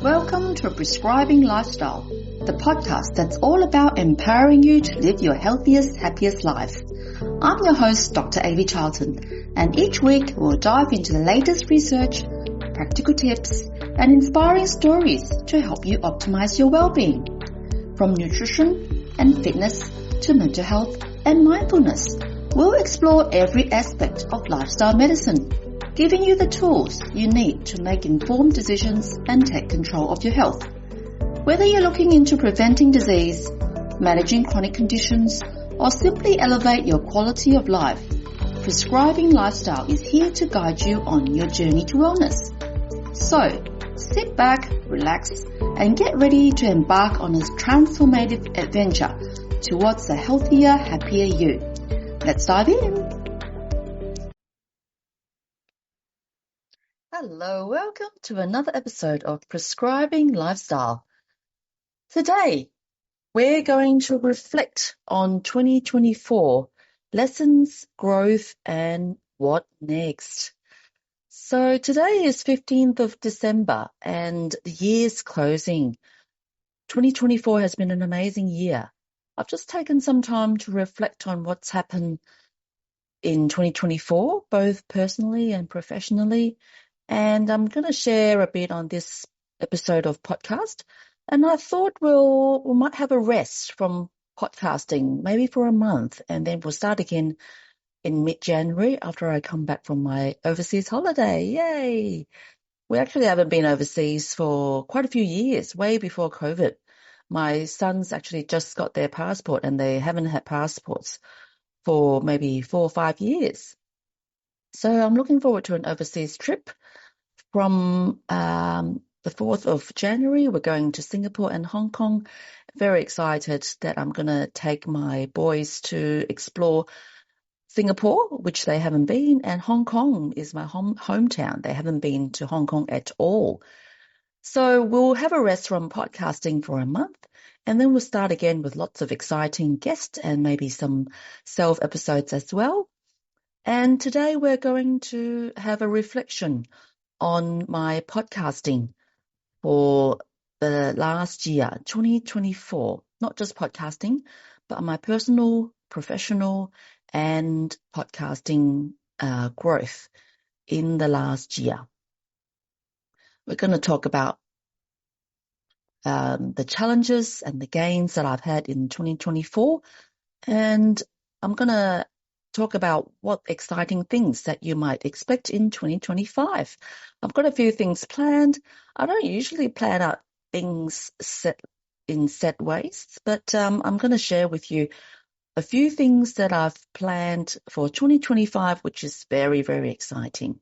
Welcome to Prescribing Lifestyle, the podcast that's all about empowering you to live your healthiest, happiest life. I'm your host, Dr. Avi Charlton, and each week we'll dive into the latest research, practical tips, and inspiring stories to help you optimize your well-being. From nutrition and fitness to mental health and mindfulness, we'll explore every aspect of lifestyle medicine, giving you the tools you need to make informed decisions and take control of your health. Whether you're looking into preventing disease, managing chronic conditions, or simply elevate your quality of life, Prescribing Lifestyle is here to guide you on your journey to wellness. So, sit back, relax, and get ready to embark on this transformative adventure towards a healthier, happier you. Let's dive in. Hello, welcome to another episode of Prescribing Lifestyle. Today, we're going to reflect on 2024, lessons, growth, and what next. So today is 15th of December and the year's closing. 2024 has been an amazing year. I've just taken some time to reflect on what's happened in 2024, both personally and professionally. And I'm going to share a bit on this episode of podcast. And I thought we might have a rest from podcasting, maybe for a month, and then we'll start again in mid-January after I come back from my overseas holiday. Yay! We actually haven't been overseas for quite a few years, way before COVID. My sons actually just got their passport and they haven't had passports for maybe 4 or 5 years. So I'm looking forward to an overseas trip. From the 4th of January, we're going to Singapore and Hong Kong. Very excited that I'm going to take my boys to explore Singapore, which they haven't been, and Hong Kong is my hometown. They haven't been to Hong Kong at all. So we'll have a rest from podcasting for a month, and then we'll start again with lots of exciting guests and maybe some self episodes as well. And today we're going to have a reflection on my podcasting for the last year, 2024, not just podcasting, but my personal, professional, and podcasting growth in the last year. We're going to talk about the challenges and the gains that I've had in 2024, and I'm going to talk about what exciting things that you might expect in 2025. I've got a few things planned. I don't usually plan out things set ways, but I'm going to share with you a few things that I've planned for 2025, which is very, very exciting.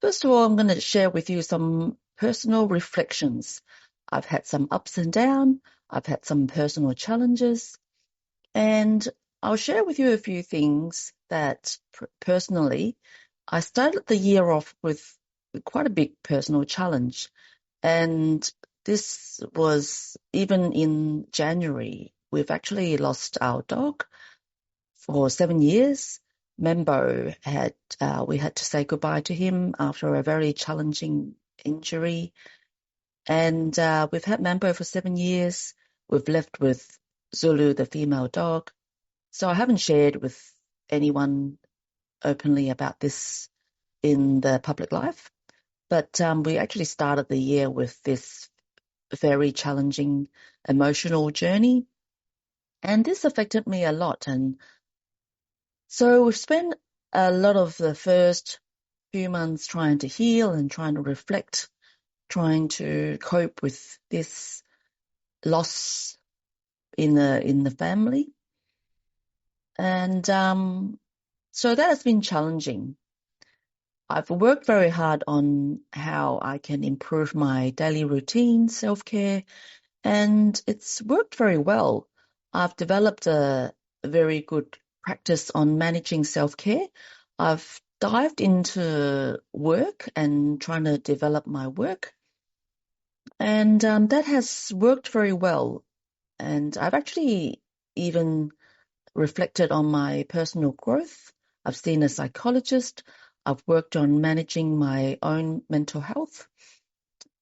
First of all, I'm going to share with you some personal reflections. I've had some ups and downs. I've had some personal challenges, and I'll share with you a few things that personally, I started the year off with quite a big personal challenge. And this was even in January. We've actually lost our dog for 7 years. Membo we had to say goodbye to him after a very challenging injury. And we've had Membo for 7 years. We've left with Zulu, the female dog. So I haven't shared with anyone openly about this in the public life, but we actually started the year with this very challenging emotional journey, and this affected me a lot. And so we've spent a lot of the first few months trying to heal and trying to reflect, trying to cope with this loss in the family. And so that has been challenging. I've worked very hard on how I can improve my daily routine, self-care, and it's worked very well. I've developed a very good practice on managing self-care. I've dived into work and trying to develop my work, and that has worked very well. And I've actually even reflected on my personal growth. I've seen a psychologist. I've worked on managing my own mental health.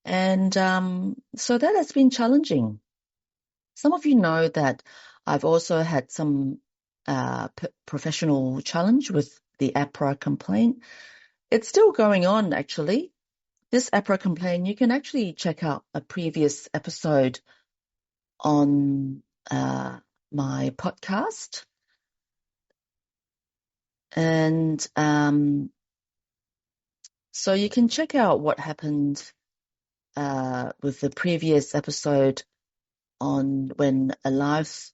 And so that has been challenging. Some of you know that I've also had some professional challenge with the APRA complaint. It's still going on, actually. This APRA complaint, you can actually check out a previous episode on my podcast. And so you can check out what happened with the previous episode on when a live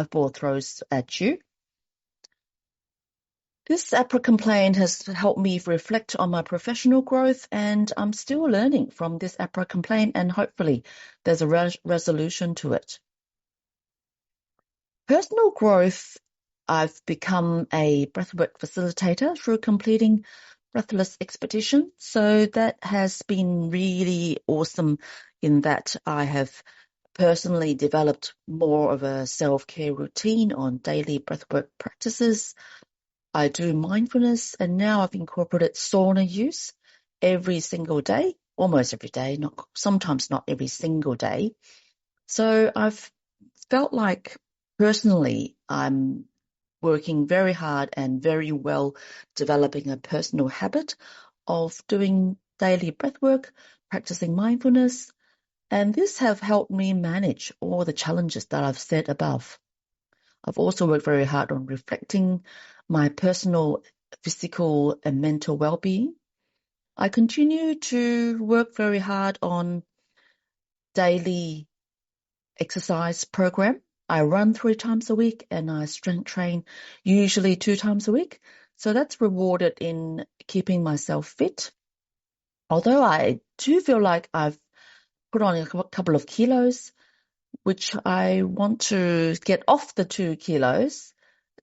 ball throws at you. This APRA complaint has helped me reflect on my professional growth, and I'm still learning from this APRA complaint, and hopefully there's a resolution to it. Personal growth, I've become a breathwork facilitator through completing Breathless Expedition. So that has been really awesome in that I have personally developed more of a self-care routine on daily breathwork practices. I do mindfulness, and now I've incorporated sauna use every single day, almost every day, sometimes not every single day. So I've felt like personally I'm working very hard and very well developing a personal habit of doing daily breathwork, practicing mindfulness, and this have helped me manage all the challenges that I've said above. I've also worked very hard on reflecting my personal, physical, and mental well-being. I continue to work very hard on daily exercise program. I run 3 times a week and I strength train usually 2 times a week. So that's rewarded in keeping myself fit. Although I do feel like I've put on a couple of kilos, which I want to get off the 2 kilos.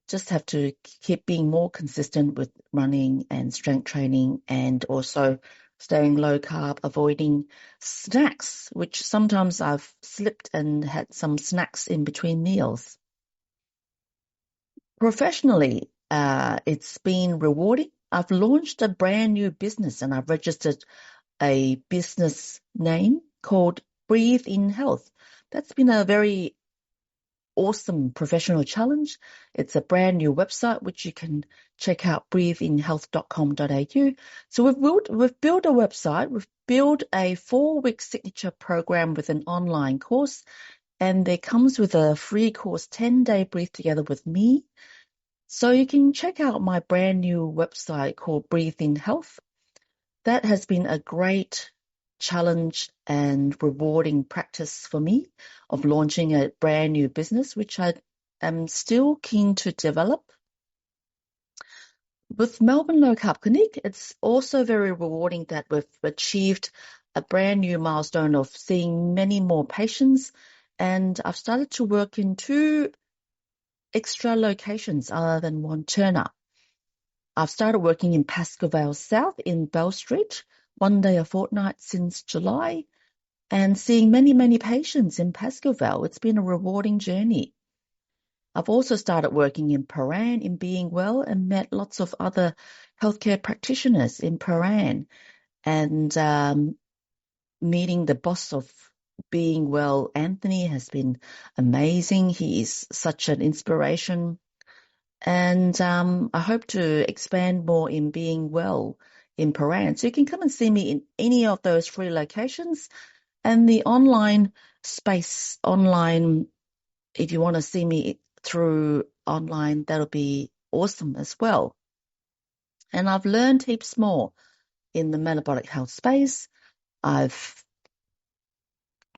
Just have to keep being more consistent with running and strength training, and also staying low carb, avoiding snacks, which sometimes I've slipped and had some snacks in between meals. Professionally, it's been rewarding. I've launched a brand new business and I've registered a business name called Breathe in Health. That's been a very awesome professional challenge. It's a brand new website which you can check out, breatheinhealth.com.au. So we've built a website, we've built a 4-week signature program with an online course, and there comes with a free course, 10-day Breathe Together with me. So you can check out my brand new website called Breathe in Health. That has been a great challenge and rewarding practice for me of launching a brand new business, which I am still keen to develop. With Melbourne Low Carb Clinic, it's also very rewarding that we've achieved a brand new milestone of seeing many more patients, and I've started to work in 2 extra locations other than Wantirna. I've started working in Pascoe Vale South in Bell Street, 1 day a fortnight since July, and seeing many, many patients in Pascoe Vale. It's been a rewarding journey. I've also started working in Paran in Being Well and met lots of other healthcare practitioners in Paran, and meeting the boss of Being Well, Anthony, has been amazing. He is such an inspiration. And I hope to expand more in Being Well in Paran. So you can come and see me in any of those 3 locations. And the online space, if you want to see me through online, that'll be awesome as well. And I've learned heaps more in the metabolic health space. I've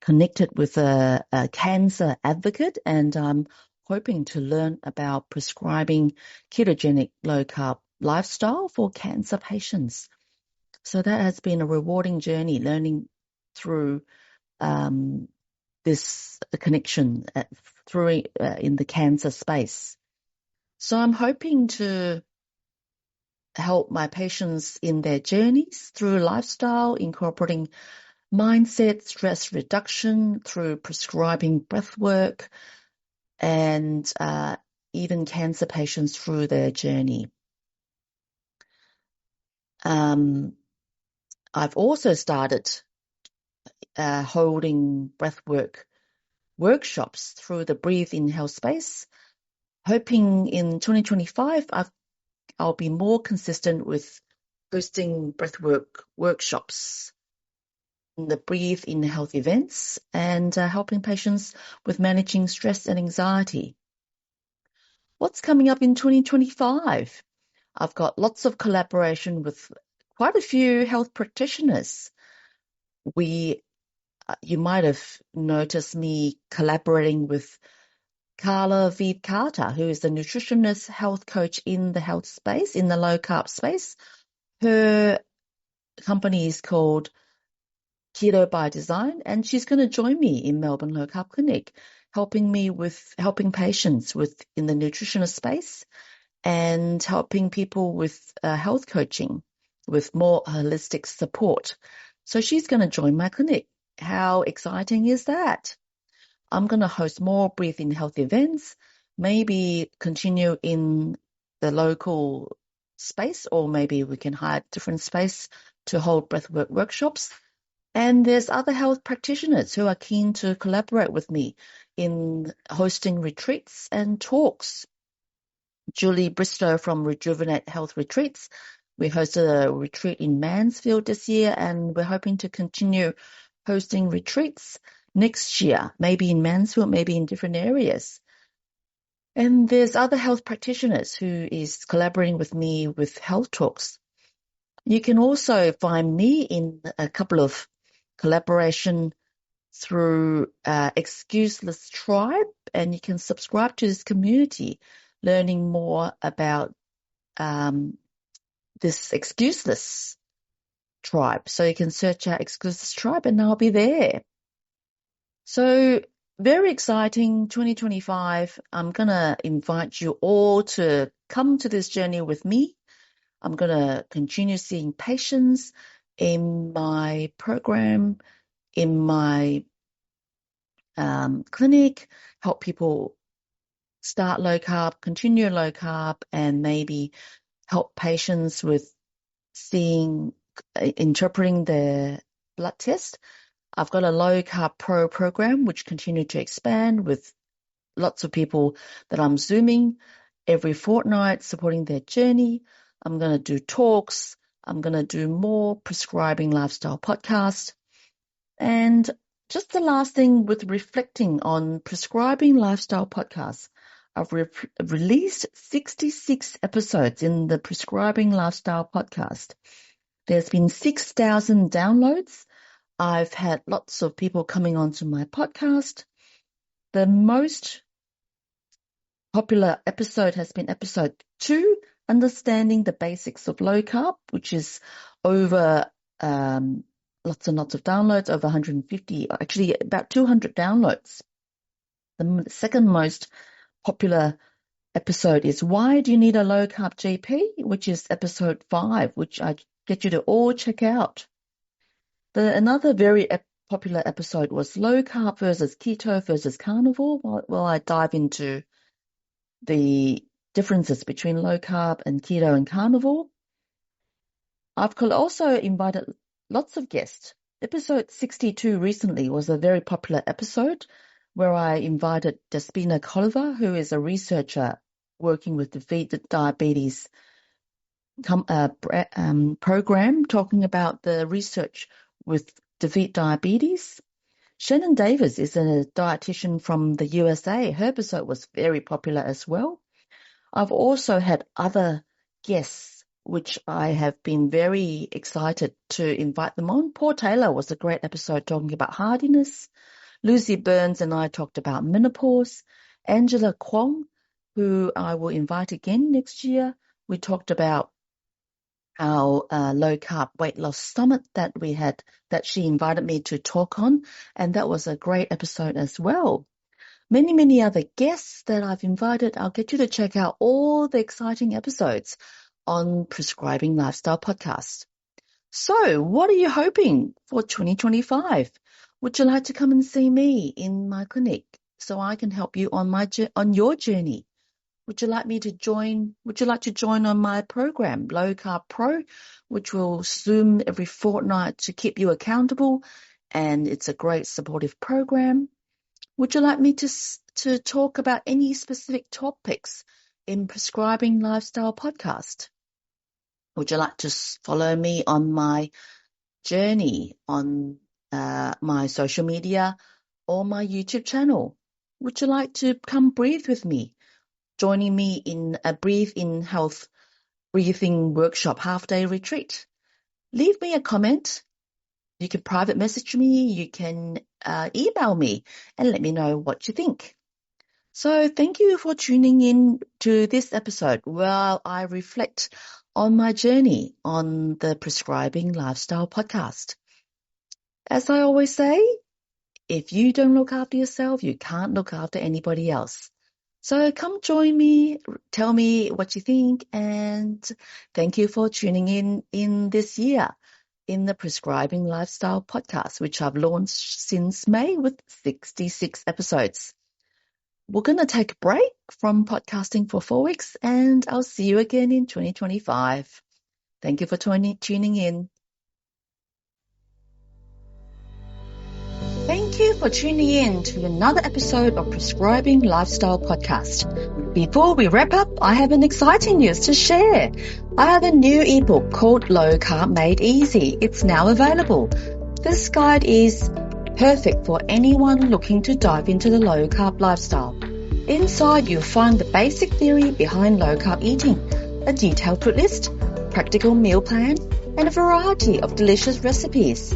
connected with a cancer advocate, and I'm hoping to learn about prescribing ketogenic low carb lifestyle for cancer patients. So that has been a rewarding journey, learning through this connection through in the cancer space. So I'm hoping to help my patients in their journeys through lifestyle, incorporating mindset, stress reduction through prescribing breathwork, and even cancer patients through their journey. I've also started holding breathwork workshops through the Breathe in Health space, hoping in 2025 I'll be more consistent with hosting breathwork workshops in the Breathe in Health events and helping patients with managing stress and anxiety. What's coming up in 2025? I've got lots of collaboration with quite a few health practitioners. You might have noticed me collaborating with Carla Vive Carter, who is the nutritionist health coach in the health space, in the low carb space. Her company is called Keto by Design, and she's going to join me in Melbourne Low Carb Clinic, helping patients in the nutritionist space and helping people with health coaching with more holistic support. So she's going to join my clinic. How exciting is that? I'm going to host more Breathe in Health events, maybe continue in the local space, or maybe we can hire a different space to hold breathwork workshops. And there's other health practitioners who are keen to collaborate with me in hosting retreats and talks. Julie Bristow from Rejuvenate Health Retreats. We hosted a retreat in Mansfield this year, and we're hoping to continue hosting retreats next year, maybe in Mansfield, maybe in different areas. And there's other health practitioners who is collaborating with me with health talks. You can also find me in a couple of collaboration through Excuseless Tribe, and you can subscribe to this community, learning more about this Excuseless Tribe. So you can search out Excuseless Tribe and I'll be there. So very exciting, 2025. I'm going to invite you all to come to this journey with me. I'm going to continue seeing patients in my program, in my clinic, help people start low carb, continue low carb, and maybe help patients with interpreting their blood test. I've got a low carb pro program which continue to expand with lots of people that I'm Zooming every fortnight, supporting their journey. I'm going to do talks. I'm going to do more Prescribing Lifestyle Podcast. And just the last thing with reflecting on Prescribing Lifestyle Podcast, I've released 66 episodes in the Prescribing Lifestyle Podcast. There's been 6,000 downloads. I've had lots of people coming onto my podcast. The most popular episode has been episode 2, Understanding the Basics of Low Carb, which is over lots and lots of downloads, over 150, actually about 200 downloads. The second most popular episode is Why Do You Need a Low Carb GP, which is episode 5, which I get you to all check out. Another very popular episode was Low Carb versus Keto versus Carnivore. Well, I dive into the differences between low carb and keto and carnivore. I've also invited lots of guests. Episode 62 recently was a very popular episode where I invited Despina Colliver, who is a researcher working with Defeat Diabetes program, talking about the research with Defeat Diabetes. Shannon Davis is a dietitian from the USA. Her episode was very popular as well. I've also had other guests, which I have been very excited to invite them on. Paul Taylor was a great episode talking about hardiness. Lucy Burns and I talked about menopause. Angela Kwong, who I will invite again next year, we talked about our low carb weight loss summit that we had, that she invited me to talk on, and that was a great episode as well. Many, many other guests that I've invited. I'll get you to check out all the exciting episodes on Prescribing Lifestyle Podcast. So what are you hoping for 2025? Would you like to come and see me in my clinic so I can help you on your journey Would you like to join on my program, Low Carb Pro, which will Zoom every fortnight to keep you accountable, and it's a great supportive program? Would you like me to talk about any specific topics in Prescribing Lifestyle Podcast? Would you like to follow me on my journey on my social media or my YouTube channel? Would you like to come breathe with me, joining me in a Breathe in Health breathing workshop half-day retreat? Leave me a comment. You can private message me, you can email me and let me know what you think. So thank you for tuning in to this episode while I reflect on my journey on the Prescribing Lifestyle Podcast. As I always say, if you don't look after yourself, you can't look after anybody else. So come join me, tell me what you think, and thank you for tuning in this year in the Prescribing Lifestyle Podcast, which I've launched since May with 66 episodes. We're going to take a break from podcasting for 4 weeks, and I'll see you again in 2025. Thank you for tuning in. Thank you for tuning in to another episode of Prescribing Lifestyle Podcast. Before we wrap up, I have an exciting news to share. I have a new ebook called Low Carb Made Easy. It's now available. This guide is perfect for anyone looking to dive into the low carb lifestyle. Inside, you'll find the basic theory behind low carb eating, a detailed food list, practical meal plan, and a variety of delicious recipes.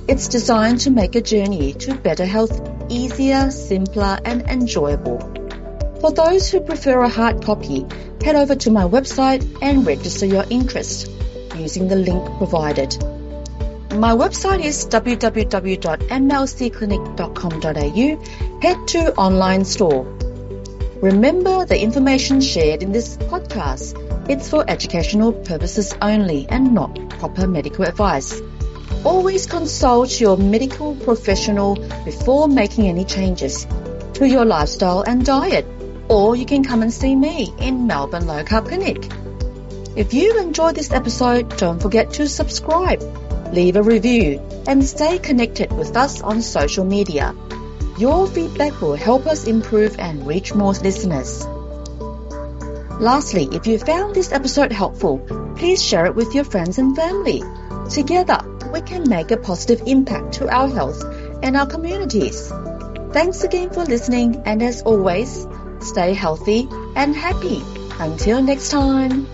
It's designed to make a journey to better health easier, simpler, and enjoyable. For those who prefer a hard copy, head over to my website and register your interest using the link provided. My website is www.mlcclinic.com.au. Head to online store. Remember, the information shared in this podcast, it's for educational purposes only and not proper medical advice. Always consult your medical professional before making any changes to your lifestyle and diet, or you can come and see me in Melbourne Low Carb Clinic. If you enjoyed this episode, don't forget to subscribe, leave a review, and stay connected with us on social media. Your feedback will help us improve and reach more listeners. Lastly, if you found this episode helpful, please share it with your friends and family. Together, we can make a positive impact to our health and our communities. Thanks again for listening, and as always, stay healthy and happy. Until next time.